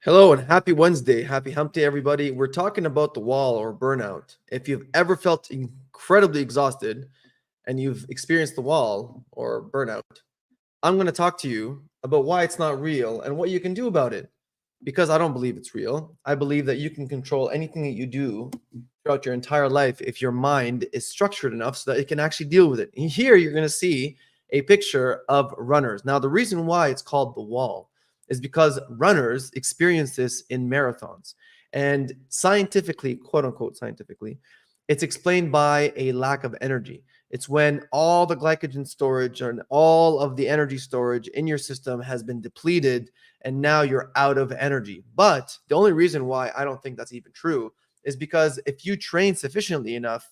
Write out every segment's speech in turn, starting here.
Hello and happy Wednesday. Happy hump day, everybody. We're talking about the wall or burnout. If you've ever felt incredibly exhausted and you've experienced the wall or burnout, I'm going to talk to you about why it's not real and what you can do about it. Because I don't believe it's real. I believe that you can control anything that you do throughout your entire life if your mind is structured enough so that it can actually deal with it. And here you're going to see a picture of runners. Now, the reason why it's called the wall is because runners experience this in marathons. And scientifically, quote unquote, scientifically, it's explained by a lack of energy. It's when all the glycogen storage and all of the energy storage in your system has been depleted and now you're out of energy. But the only reason why I don't think that's even true is because if you train sufficiently enough,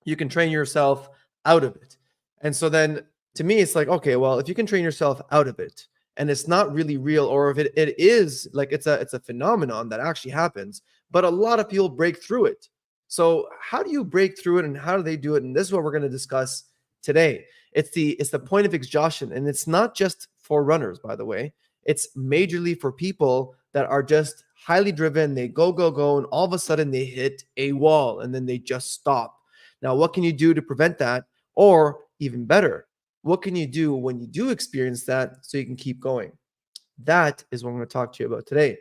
you can train yourself out of it. And so then to me, it's like, okay, well, if you can train yourself out of it and it's not really real, or if it is like it's a phenomenon that actually happens, but a lot of people break through it. So how do you break through it and how do they do it? And this is what we're going to discuss today. It's the point of exhaustion. And it's not just for runners, by the way. It's majorly for people that are just highly driven. They go, go, go, and all of a sudden they hit a wall and then they just stop. Now, what can you do to prevent that? Or even better, what can you do when you do experience that so you can keep going? That is what I'm going to talk to you about today.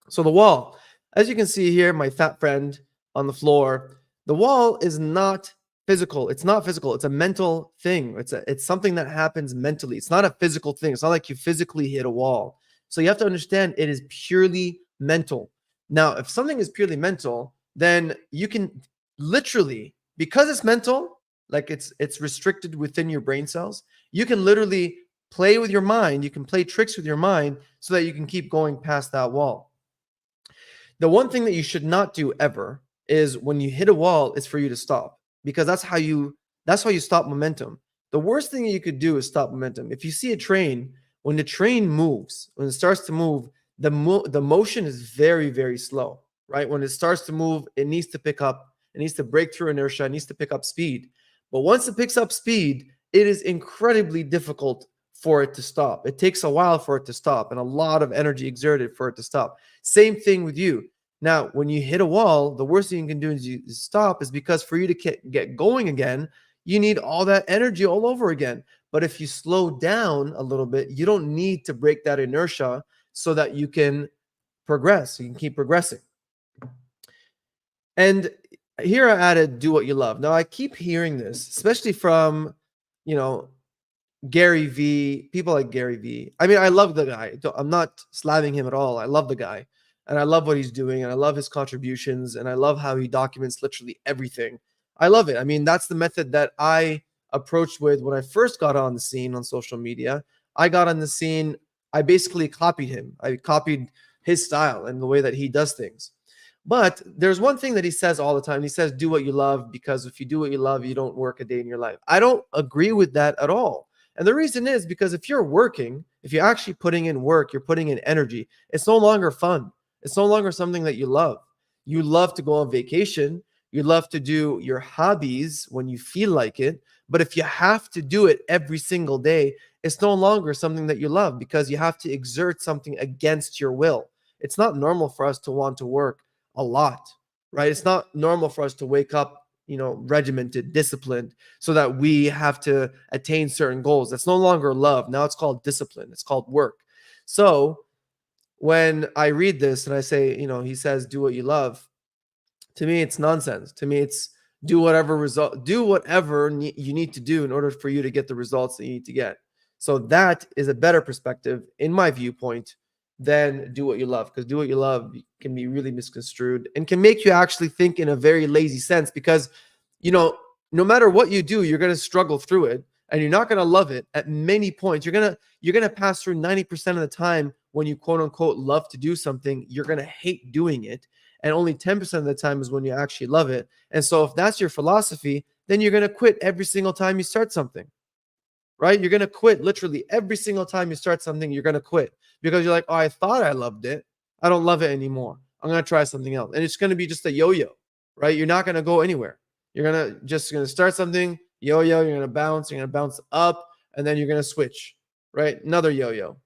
So, the wall, as you can see here, my fat friend on the floor, the wall is not physical. It's not physical. It's a mental thing. It's something that happens mentally. It's not a physical thing. It's not like you physically hit a wall. So you have to understand it is purely mental. Now, if something is purely mental, then you can literally, because it's mental, like it's restricted within your brain cells, you can literally play with your mind. You can play tricks with your mind so that you can keep going past that wall. The one thing that you should not do ever is when you hit a wall is for you to stop, because that's how you stop momentum. The worst thing you could do is stop momentum. If you see a train, when the train moves, when it starts to move, the motion is very, very slow, right? When it starts to move, it needs to break through inertia, it needs to pick up speed. But once it picks up speed, it is incredibly difficult for it to stop. It takes a while for it to stop and a lot of energy exerted for it to stop. Same thing with you. Now, when you hit a wall, the worst thing you can do is stop, is because for you to get going again, you need all that energy all over again. But if you slow down a little bit, you don't need to break that inertia so that you can progress. You can keep progressing. And here I added do what you love. Now, I keep hearing this, especially from, you know, Gary V, people like Gary V. I mean, I love the guy. I'm not slamming him at all. I love the guy and I love what he's doing and I love his contributions and I love how he documents literally everything. I love it. I mean, that's the method that I approached with when I first got on the scene on social media. I got on the scene, I basically copied him. I copied his style and the way that he does things. But there's one thing that he says all the time. He says, do what you love, because if you do what you love, you don't work a day in your life. I don't agree with that at all. And the reason is because if you're working, if you're actually putting in work, you're putting in energy, it's no longer fun. It's no longer something that you love. You love to go on vacation. You love to do your hobbies when you feel like it. But if you have to do it every single day, it's no longer something that you love because you have to exert something against your will. It's not normal for us to want to work a lot, right? It's not normal for us to wake up, regimented, disciplined, so that we have to attain certain goals. That's no longer love. Now it's called discipline. It's called work. So when I read this and I say, he says, do what you love, to me, it's nonsense. To me, it's do whatever you need to do in order for you to get the results that you need to get. So that is a better perspective, in my viewpoint, than do what you love, because do what you love can be really misconstrued and can make you actually think in a very lazy sense, because no matter what you do, you're going to struggle through it and you're not going to love it at many points. You're going to pass through 90% of the time. When you quote unquote love to do something, you're going to hate doing it, and only 10% of the time is when you actually love it. And so if that's your philosophy, then you're going to quit every single time you start something, right? You're going to quit literally every single time you start something. You're going to quit because you're like, oh, I thought I loved it. I don't love it anymore. I'm going to try something else. And it's going to be just a yo-yo, right? You're not going to go anywhere. You're going to start something, yo-yo, you're going to bounce up, and then you're going to switch, right? Another yo-yo,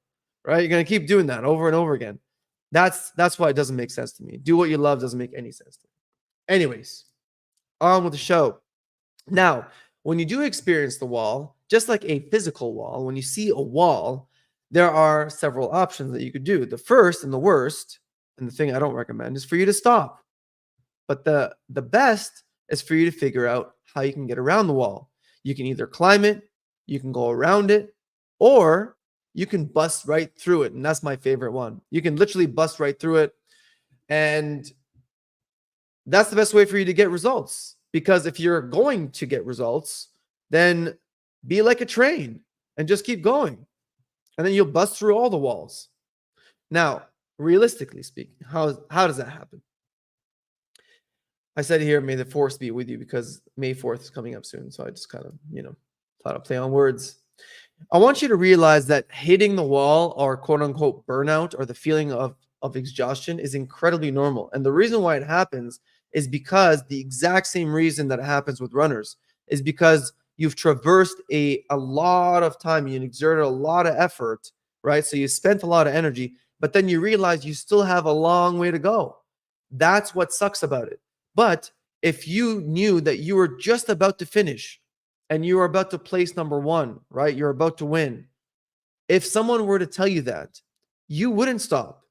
right? You're going to keep doing that over and over again. That's why it doesn't make sense to me. Do what you love doesn't make any sense to me. Anyways, on with the show. Now, when you do experience the wall, just like a physical wall, when you see a wall, there are several options that you could do. The first and the worst, and the thing I don't recommend, is for you to stop. But the best is for you to figure out how you can get around the wall. You can either climb it, you can go around it, or you can bust right through it. And that's my favorite one. You can literally bust right through it. And that's the best way for you to get results. Because if you're going to get results, then be like a train and just keep going. And then you'll bust through all the walls. Now, realistically speaking, how does that happen? I said here, may the force be with you, because May 4th is coming up soon. So I just kind of, thought I'd play on words. I want you to realize that hitting the wall, or quote unquote burnout, or the feeling of exhaustion, is incredibly normal. And the reason why it happens is because the exact same reason that it happens with runners is because you've traversed a lot of time, you exerted a lot of effort, right? So you spent a lot of energy, but then you realize you still have a long way to go. That's what sucks about it. But if you knew that you were just about to finish and you were about to place number one, right? You're about to win. If someone were to tell you that, you wouldn't stop.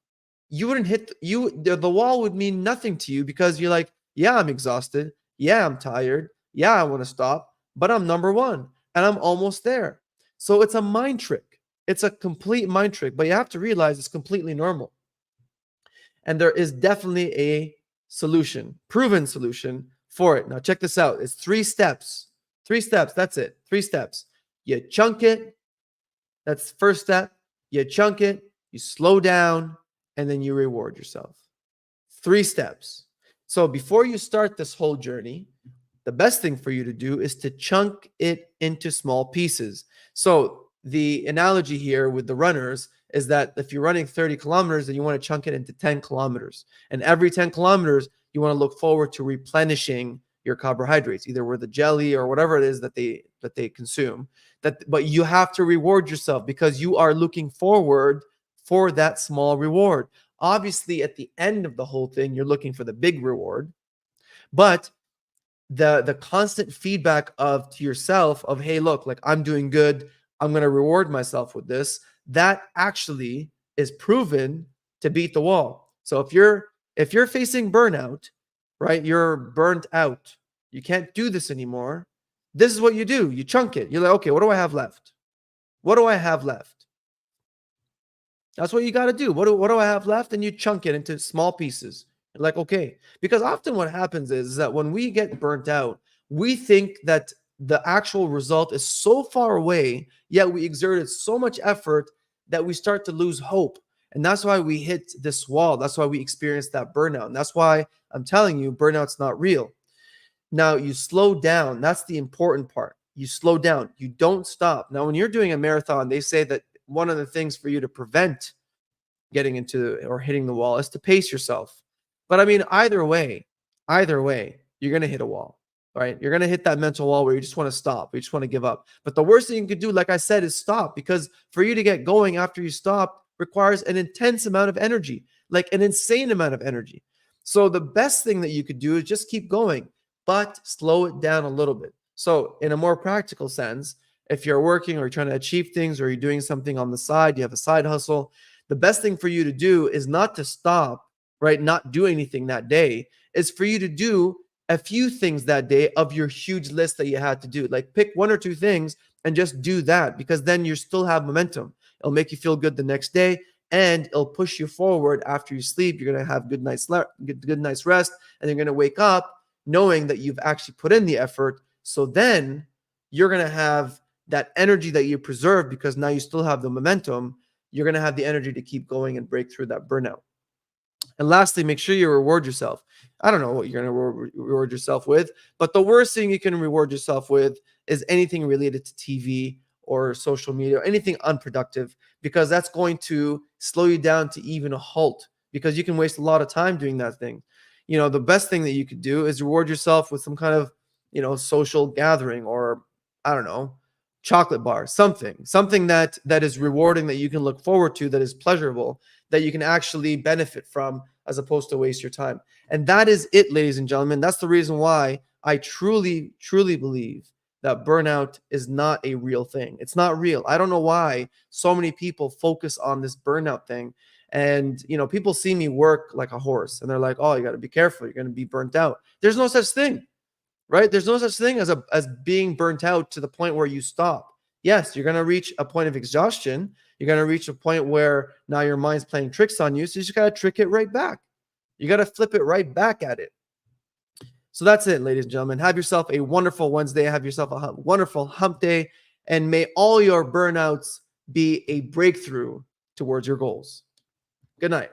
You wouldn't the wall would mean nothing to you, because you're like, yeah, I'm exhausted. Yeah, I'm tired. Yeah, I want to stop, but I'm number one and I'm almost there. So it's a mind trick. It's a complete mind trick, but you have to realize it's completely normal. And there is definitely a solution, proven solution for it. Now, check this out. It's 3 steps. 3 steps. That's it. 3 steps. You chunk it. That's the first step. You chunk it, you slow down, and then you reward yourself. 3 steps. So before you start this whole journey, the best thing for you to do is to chunk it into small pieces. So the analogy here with the runners is that if you're running 30 kilometers, then you want to chunk it into 10 kilometers. And every 10 kilometers, you want to look forward to replenishing your carbohydrates, either with the jelly or whatever it is that they consume. But you have to reward yourself, because you are looking forward for that small reward. Obviously, at the end of the whole thing, you're looking for the big reward. But the constant feedback to yourself of, hey, look, like, I'm doing good, I'm going to reward myself with this, that actually is proven to beat the wall. So if you're facing burnout, right, you're burnt out, you can't do this anymore, this is what you do. You chunk it. You're like, okay, what do I have left? What do I have left? That's what you got to do. What do I have left? And you chunk it into small pieces. You're like, okay. Because often what happens is that when we get burnt out, we think that the actual result is so far away, yet we exerted so much effort that we start to lose hope. And that's why we hit this wall. That's why we experience that burnout. And that's why I'm telling you, burnout's not real. Now, you slow down. That's the important part. You slow down. You don't stop. Now, when you're doing a marathon, they say that one of the things for you to prevent getting into or hitting the wall is to pace yourself. But I mean, either way, you're going to hit a wall, right? You're going to hit that mental wall where you just want to stop. You just want to give up. But the worst thing you could do, like I said, is stop, because for you to get going after you stop requires an intense amount of energy, like an insane amount of energy. So the best thing that you could do is just keep going, but slow it down a little bit. So in a more practical sense, if you're working or you're trying to achieve things, or you're doing something on the side, you have a side hustle, the best thing for you to do is not to stop, right? Not do anything that day. Is for you to do a few things that day of your huge list that you had to do. Like, pick 1 or 2 things and just do that, because then you still have momentum. It'll make you feel good the next day, and it'll push you forward after you sleep. You're going to have good night's rest, and you're going to wake up knowing that you've actually put in the effort. So then you're going to have that energy that you preserved, because now you still have the momentum. You're going to have the energy to keep going and break through that burnout. And lastly, make sure you reward yourself. I don't know what you're going to reward yourself with, but the worst thing you can reward yourself with is anything related to TV or social media, or anything unproductive, because that's going to slow you down to even a halt, because you can waste a lot of time doing that thing. The best thing that you could do is reward yourself with some kind of, social gathering, or I don't know, chocolate bar, something that is rewarding, that you can look forward to, that is pleasurable, that you can actually benefit from, as opposed to waste your time. And that is it, ladies and gentlemen. That's the reason why I truly believe that burnout is not a real thing. It's not real. I don't know why so many people focus on this burnout thing. And people see me work like a horse, and they're like, "Oh, you got to be careful. You're going to be burnt out." There's no such thing, right? There's no such thing as being burnt out to the point where you stop. Yes, you're going to reach a point of exhaustion. You're going to reach a point where now your mind's playing tricks on you. So you just got to trick it right back. You got to flip it right back at it. So that's it, ladies and gentlemen. Have yourself a wonderful Wednesday. Have yourself a wonderful hump day. And may all your burnouts be a breakthrough towards your goals. Good night.